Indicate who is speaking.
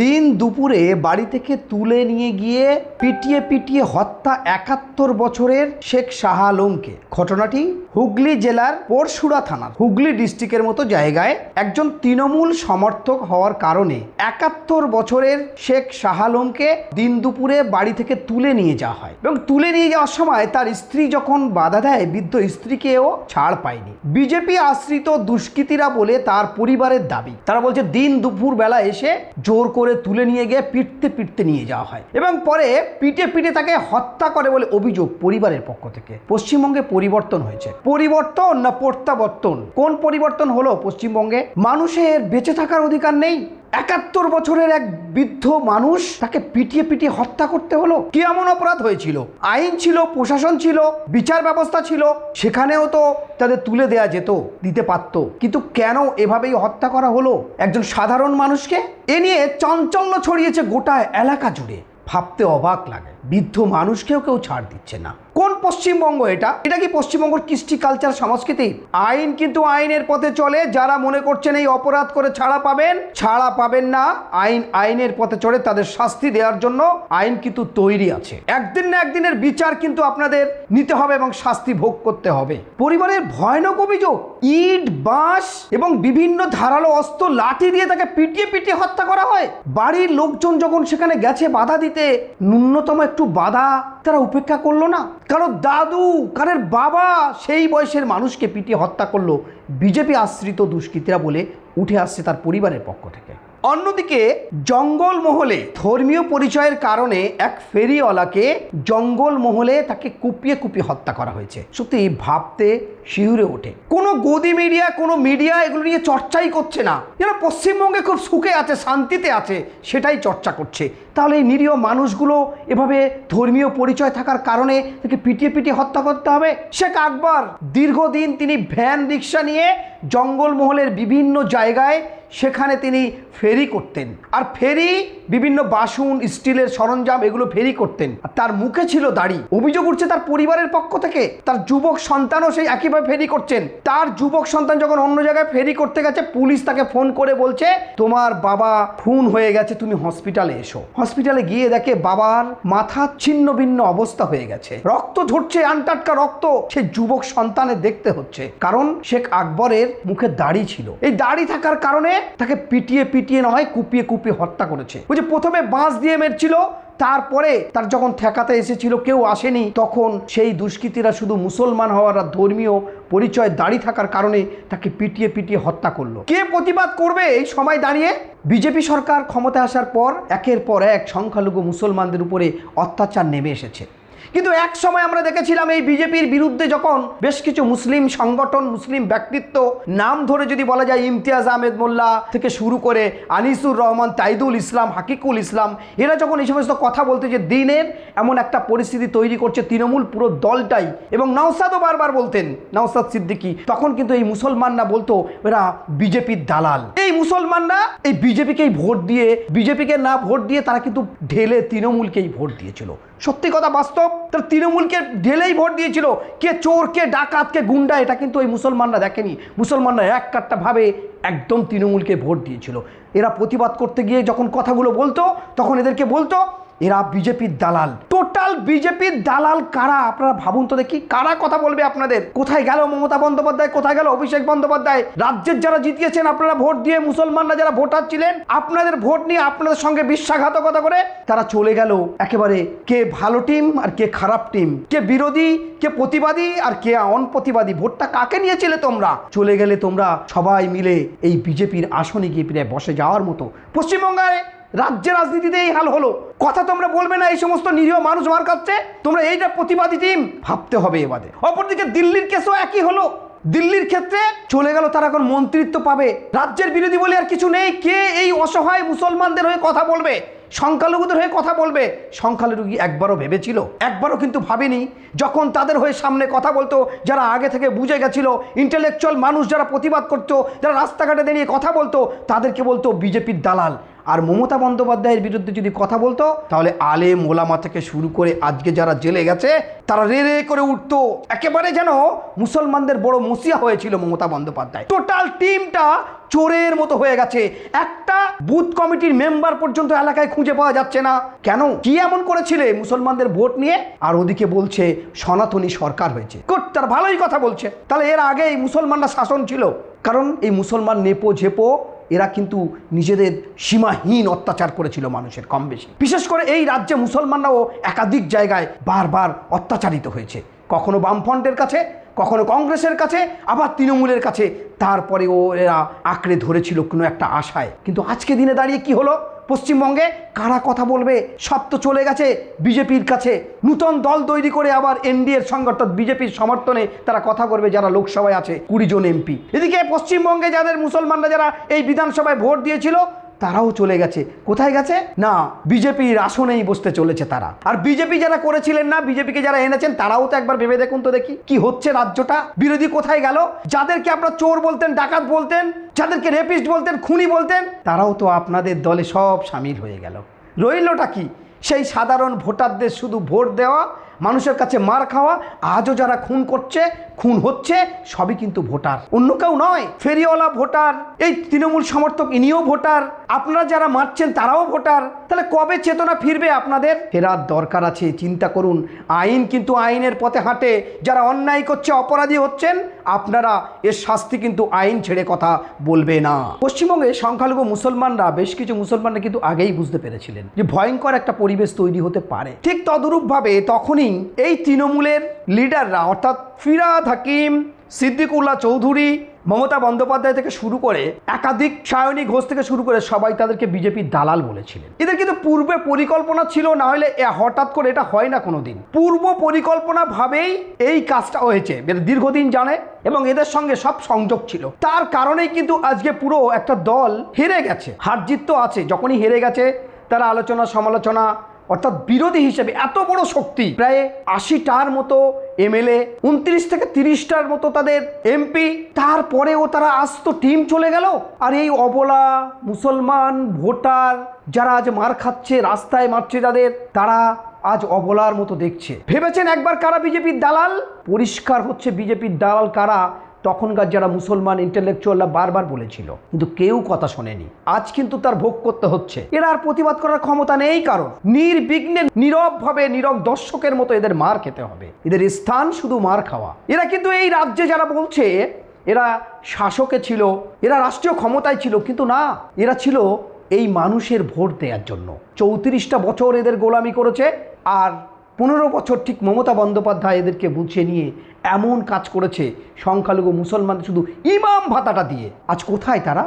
Speaker 1: দিন দুপুরে বাড়ি থেকে তুলে নিয়ে গিয়ে পিটিয়ে পিটিয়ে হত্যা ৭১ বছরের শেখ শাহ আলমকে। ঘটনাটি হুগলি জেলার পরশুরা থানার হুগলি ডিস্ট্রিক্টের মতো জায়গায় একজন তৃণমূল সমর্থক হওয়ার কারণে ৭১ বছরের শেখ শাহ আলমকে দিন দুপুরে বাড়ি থেকে তুলে নিয়ে যাওয়া হয় এবং তুলে নিয়ে যাওয়ার সময় তার স্ত্রী যখন বাধা দেয়, বৃদ্ধ স্ত্রীকেও ছাড় পায়নি। বিজেপি আশ্রিত দুষ্কৃতীরা বলে তার পরিবারের দাবি, তারা বলছে দিন দুপুর বেলা এসে জোর করে তুলে নিয়ে গিয়ে পিটতে পিটতে নিয়ে যাওয়া হয় এবং পরে পিটে পিটে তাকে হত্যা করে বলে অভিযোগ পরিবারের পক্ষ থেকে। পশ্চিমবঙ্গে পরিবর্তন হয়েছে, পরিবর্তন না প্রত্যাবর্তন? কোন পরিবর্তন হলো পশ্চিমবঙ্গে? মানুষের বেঁচে থাকার অধিকার নেই? ৭১ বছরের এক বৃদ্ধ মানুষ, তাকে পিটিয়ে পিটিয়ে হত্যা করতে হলো। কি এমন অপরাধ হয়েছিল? আইন ছিল, প্রশাসন ছিল, বিচার ব্যবস্থা ছিল, সেখানেও তো তাদের তুলে দেয়া যেত, দিতে পারত, কিন্তু কেন এভাবেই হত্যা করা হলো একজন সাধারণ মানুষকে? এ নিয়ে চাঞ্চল্য ছড়িয়েছে গোটা এলাকা জুড়ে। ভাবতে অবাক লাগে, বৃদ্ধ মানুষকেও কেউ ছাড় দিচ্ছে না। কোন পশ্চিমবঙ্গ এটা? এটা কি পশ্চিমবঙ্গের কৃষ্টি কালচার সংস্কৃতি? আইন কিন্তু আইনের পথে চলে। যারা মনে করছেন এই অপরাধ করে ছাড়া পাবেন না, আইন আইনের পথে চলে, তাদের শাস্তি দেওয়ার জন্য আইন কিন্তু তৈরি আছে। একদিন না একদিনের বিচার কিন্তু আপনাদের নিতে হবে এবং শাস্তি ভোগ করতে হবে। পরিবারের ভয়ানক অভিযোগ, ইট, বাঁশ এবং বিভিন্ন ধারালো অস্ত্র, লাঠি দিয়ে তাকে পিটিয়ে পিটিয়ে হত্যা করা হয়। বাড়ির লোকজন যখন সেখানে গেছে বাধা দিতে, ন্যূনতম একটু বাধা তারা উপেক্ষা করলো না। কারো দাদু, কারোর বাবা সেই বয়সের মানুষকে পিটিয়ে হত্যা করলো বিজেপি আশ্রিত দুষ্কৃতীরা বলে উঠে আসছে তার পরিবারের পক্ষ থেকে। অন্যদিকে জঙ্গলমহলে ধর্মীয় পরিচয়ের কারণে এক ফেরিওয়ালাকে জঙ্গলমহলে তাকে কুপিয়ে কুপিয়ে হত্যা করা হয়েছে। সত্যি ভাবতে শিউরে ওঠে। কোনো গদি মিডিয়া, কোনো মিডিয়া এগুলো নিয়ে চর্চাই করছে না। এরা পশ্চিমবঙ্গে খুব সুখে আছে, শান্তিতে আছে, সেটাই চর্চা করছে। তাহলে এই নিরীহ মানুষগুলো এভাবে ধর্মীয় পরিচয় থাকার কারণে তাকে পিটিয়ে পিটিয়ে হত্যা করতে হবে? শেখ আকবর দীর্ঘদিন তিনি ভ্যান রিক্সা নিয়ে জঙ্গলমহলের বিভিন্ন জায়গায় সেখানে তিনি ফেরি করতেন, আর ফেরি বিভিন্ন বাসন, স্টিলের সরঞ্জাম এগুলো ফেরি করতেন, আর তার মুখে ছিল দাড়ি। অভিযোগ উঠছে তার পরিবারের পক্ষ থেকে, তার যুবক সন্তানও সেই একইভাবে ফেরি করছেন। তার যুবক সন্তান যখন অন্য জায়গায় ফেরি করতে গেছে, পুলিশ তাকে ফোন করে বলছে তোমার বাবা খুন হয়ে গেছে, তুমি হসপিটালে এসো। হসপিটালে গিয়ে দেখে বাবার মাথা ছিন্ন ভিন্ন অবস্থা হয়ে গেছে, রক্ত ঝরছে, আনটাটকা রক্ত। সেই যুবক সন্তানের দেখতে হচ্ছে, কারণ শেখ আকবরের মুখে দাড়ি ছিল। এই দাড়ি থাকার কারণে তাকে পিটিয়ে পিটিয়ে নয় কুপিয়ে কুপিয়ে হত্যা করেছে। ওই যে প্রথমে বাঁশ দিয়ে মেরেছিল, তারপরে তার যখন ঠেকাতে এসেছিল কেউ আসেনি, তখন সেই দুষ্কৃতীরা শুধু মুসলমান হওয়ার আর ধর্মীয় পরিচয় দাড়ি থাকার কারণে তাকে পিটিয়ে পিটিয়ে হত্যা করলো। কে প্রতিবাদ করবে এই সময় দাঁড়িয়ে? বিজেপি সরকার ক্ষমতায় আসার পর একের পর এক সংখ্যালঘু মুসলমানদের উপরে অত্যাচার নেমে এসেছে। কিন্তু এক সময় আমরা দেখেছিলাম এই বিজেপির বিরুদ্ধে যখন বেশ কিছু মুসলিম সংগঠন, মুসলিম ব্যক্তিত্ব, নাম ধরে যদি বলা যায় ইমতিয়াজ আহমেদ মোল্লা থেকে শুরু করে আনিসুর রহমান, তাইদুল ইসলাম, হাকিকুল ইসলাম, এরা যখন এই সমস্ত কথা বলতে যে দিনের এমন একটা পরিস্থিতি তৈরি করছে তৃণমূল পুরো দলটাই, এবং নওশাদও বারবার বলতেন, নওশাদ সিদ্দিকী, তখন কিন্তু এই মুসলমানরা বলতো এরা বিজেপির দালাল। এই মুসলমানরা এই বিজেপিকেই ভোট দিয়ে, বিজেপিকে না ভোট দিয়ে তারা কিন্তু ঢেলে তৃণমূলকেই ভোট দিয়েছিল। সত্যি কথা, বাস্তব, তারা তৃণমূলকে ঢেলেই ভোট দিয়েছিল। কে চোর, কে ডাকাত, কে গুন্ডা, এটা কিন্তু ওই মুসলমানরা দেখেনি। মুসলমানরা এক কাট্টা ভাবে একদম তৃণমূলকে ভোট দিয়েছিল। এরা প্রতিবাদ করতে গিয়ে যখন কথাগুলো বলতো, তখন এদেরকে বলতো এরা বিজেপির দালাল। টোটাল বিজেপির দালাল কারা? আপনারা ভাবুন তো দেখি, কারা কথা বলবে আপনাদের? কোথায় গেল মমতা বন্দ্যোপাধ্যায়, কোথায় গেল অভিষেক বন্দ্যোপাধ্যায়? রাজ্যের যারা জিতিয়েছেন আপনারা ভোট দিয়ে, মুসলমানরা যারা ভোটার ছিলেন, আপনাদের ভোট নিয়ে আপনাদের সঙ্গে বিশ্বাসঘাতকতা করে তারা চলে গেল একেবারে কে ভালো টিম আর কে খারাপ টিম, কে বিরোধী, কে প্রতিবাদী আর কে অনপ্রতিবাদী। ভোটটা কাকে নিয়েছিলে তোমরা? চলে গেলে তোমরা সবাই মিলে এই বিজেপির আসনে গিয়ে প্রায় বসে যাওয়ার মতো। পশ্চিমবঙ্গে রাজ্যের রাজনীতিতে এই হাল হলো। কথা তোমরা বলবে না এই সমস্ত নিরীহ মানুষ মার খাচ্ছে? তোমরা এইটা প্রতিবাদী টিম, ভাবতে হবে এবারে। অপরদিকে দিল্লির কেসও একই হলো। দিল্লির ক্ষেত্রে চলে গেল, তারা এখন মন্ত্রিত্ব পাবে। রাজ্যের বিরোধী বলে আর কিছু নেই। কে এই অসহায় মুসলমানদের হয়ে কথা বলবে, সংখ্যালঘুদের হয়ে কথা বলবে? সংখ্যালঘু একবারও ভেবেছিল? একবারও কিন্তু ভাবেনি। যখন তাদের হয়ে সামনে কথা বলতো, যারা আগে থেকে বুঝে গেছিল, ইন্টেলেকচুয়াল মানুষ যারা প্রতিবাদ করতো, যারা রাস্তাঘাটে দাঁড়িয়ে কথা বলতো, তাদেরকে বলতো বিজেপির দালাল। আর মমতা বন্দ্যোপাধ্যায়ের বিরুদ্ধে যদি কথা বলতো তাহলে আলেম ওলামা থেকে শুরু করে আজকে যারা জেলে গেছে তারা রে রে করে উঠতো, একেবারে যেন মুসলমানদের বড় মসিয়া হয়েছিল মমতা বন্দ্যোপাধ্যায়। টোটাল টিমটা চোরের মতো হয়ে গেছে, একটা বুথ কমিটির মেম্বার পর্যন্ত এলাকায় খুঁজে পাওয়া যাচ্ছে না। কেন, কি এমন করেছিলে মুসলমানদের ভোট নিয়ে? আর ওদিকে বলছে সনাতনী সরকার হয়েছে, তার ভালোই কথা বলছে। তাহলে এর আগে এই মুসলমানরা শাসন ছিল, কারণ এই মুসলমান নেপো ঝেপো এরা কিন্তু নিজেদের সীমাহীন অত্যাচার করেছিল মানুষের কম বেশি। বিশেষ করে এই রাজ্যে মুসলমানরাও একাধিক জায়গায় বারবার অত্যাচারিত হয়েছে, কখনো বামফ্রন্টের কাছে, কখনো কংগ্রেসের কাছে, আবার তৃণমূলের কাছে। তারপরেও এরা আঁকড়ে ধরেছিল কোনো একটা আশায়। কিন্তু আজকে দিনে দাঁড়িয়ে কি হলো, পশ্চিমবঙ্গে কারা কথা বলবে? সব তো চলে গেছে বিজেপির কাছে। নূতন দল তৈরি করে আবার এনডিএর সঙ্গে অর্থাৎ বিজেপির সমর্থনে তারা কথা করবে, যারা লোকসভায় আছে 20 জন এমপি। এদিকে পশ্চিমবঙ্গে যাদের মুসলমানরা যারা এই বিধানসভায় ভোট দিয়েছিল তারাও চলে গেছে। কোথায় গেছে? না, বিজেপির আসনেই বসতে চলেছে তারা। আর বিজেপি যারা করেছিলেন না, বিজেপিকে যারা এনেছেন, তারাও তো একবার ভেবে দেখুন তো দেখি কি হচ্ছে রাজ্যটা। বিরোধী কোথায় গেল? যাদেরকে আপনারা চোর বলতেন, ডাকাত বলতেন, যাদেরকে রেপিস্ট বলতেন, খুনি বলতেন, তারাও তো আপনাদের দলে সব সামিল হয়ে গেল। রইলটা কি? সেই সাধারণ ভোটারদের শুধু ভোট দেওয়া, মানুষের কাছে মার খাওয়া। আজও যারা খুন করছে, খুন হচ্ছে, সবই কিন্তু ভোটার, অন্য কেউ নয়। ফেরিওয়ালা ভোটার, এই তৃণমূল সমর্থক ইনিও ভোটার, আপনারা যারা মারছেন তারাও ভোটার। তাহলে কবে চেতনা ফিরবে আপনাদের? ফেরার দরকার আছে, চিন্তা করুন। আইন কিন্তু আইনের পথে হাঁটে। যারা অন্যায় করছে, অপরাধী হচ্ছেন, আপনারা এর শাস্তি কিন্তু আইন ছেড়ে কথা বলবে না। পশ্চিমবঙ্গে সংখ্যালঘু মুসলমানরা, বেশ কিছু মুসলমানরা কিন্তু আগেই বুঝতে পেরেছিলেন যে ভয়ঙ্কর একটা পরিবেশ তৈরি হতে পারে। ঠিক তদরূপভাবে তখনই এই তৃণমূলের লিডাররা অর্থাৎ ফিরহাদ হাকিম, সিদ্দিকুল্লাহ চৌধুরী, মমতা বন্দ্যোপাধ্যায় থেকে শুরু করে একাধিক সায়নী ঘোষ থেকে শুরু করে সবাই তাদেরকে বিজেপির দালাল বলেছিলেন। এদের কিন্তু পূর্বে পরিকল্পনা ছিল, না হলে হঠাৎ করে এটা হয় না কোনোদিন। পূর্ব পরিকল্পনা ভাবেই এই কাজটা হয়েছে, দীর্ঘদিন জানে এবং এদের সঙ্গে সব সংযোগ ছিল। তার কারণেই কিন্তু আজকে পুরো একটা দল হেরে গেছে। হার জিত তো আছে, যখনই হেরে গেছে তারা আলোচনা সমালোচনা, অর্থাৎ বিরোধী হিসেবে এত বড় শক্তি, প্রায় 80টার মতো এমএলএ, 29 থেকে 30টার মতো তাদের এমপি, তারপরেও তারা আস্ত টিম চলে গেল। আর এই অবলা মুসলমান ভোটার যারা আজ মার খাচ্ছে, রাস্তায় মারছে যাদের, তারা আজ অবলার মতো দেখছে। ভেবেছেন একবার কারা বিজেপির দালাল? পরিষ্কার হচ্ছে বিজেপির দালাল কারা। তখনকার যারা মুসলমান ইন্টেলেকচুয়ালরা বারবার বলেছিল, কিন্তু কেউ কথা শোনেনি। আজ কিন্তু তার ভোগ করতে হচ্ছে। এরা আর প্রতিবাদ করার ক্ষমতা নেই, কারণ নির্বিঘ্নে নীরবভাবে নীরব দর্শকের মতো এদের মার খেতে হবে। এদের স্থান শুধু মার খাওয়া। এরা কিন্তু এই রাজ্যে যারা বলছে এরা শাসকে ছিল, এরা রাষ্ট্রীয় ক্ষমতায় ছিল, কিন্তু না, এরা ছিল এই মানুষের ভোট দেওয়ার জন্য। 34টা বছর এদের গোলামি করেছে, আর 15 বছর ঠিক মমতা বন্দ্যোপাধ্যায় এদেরকে বুঝিয়ে নিয়ে এমন কাজ করেছে সংখ্যালঘু মুসলমান শুধু ইমাম ভাতাটা দিয়ে। আজ কোথায় তারা?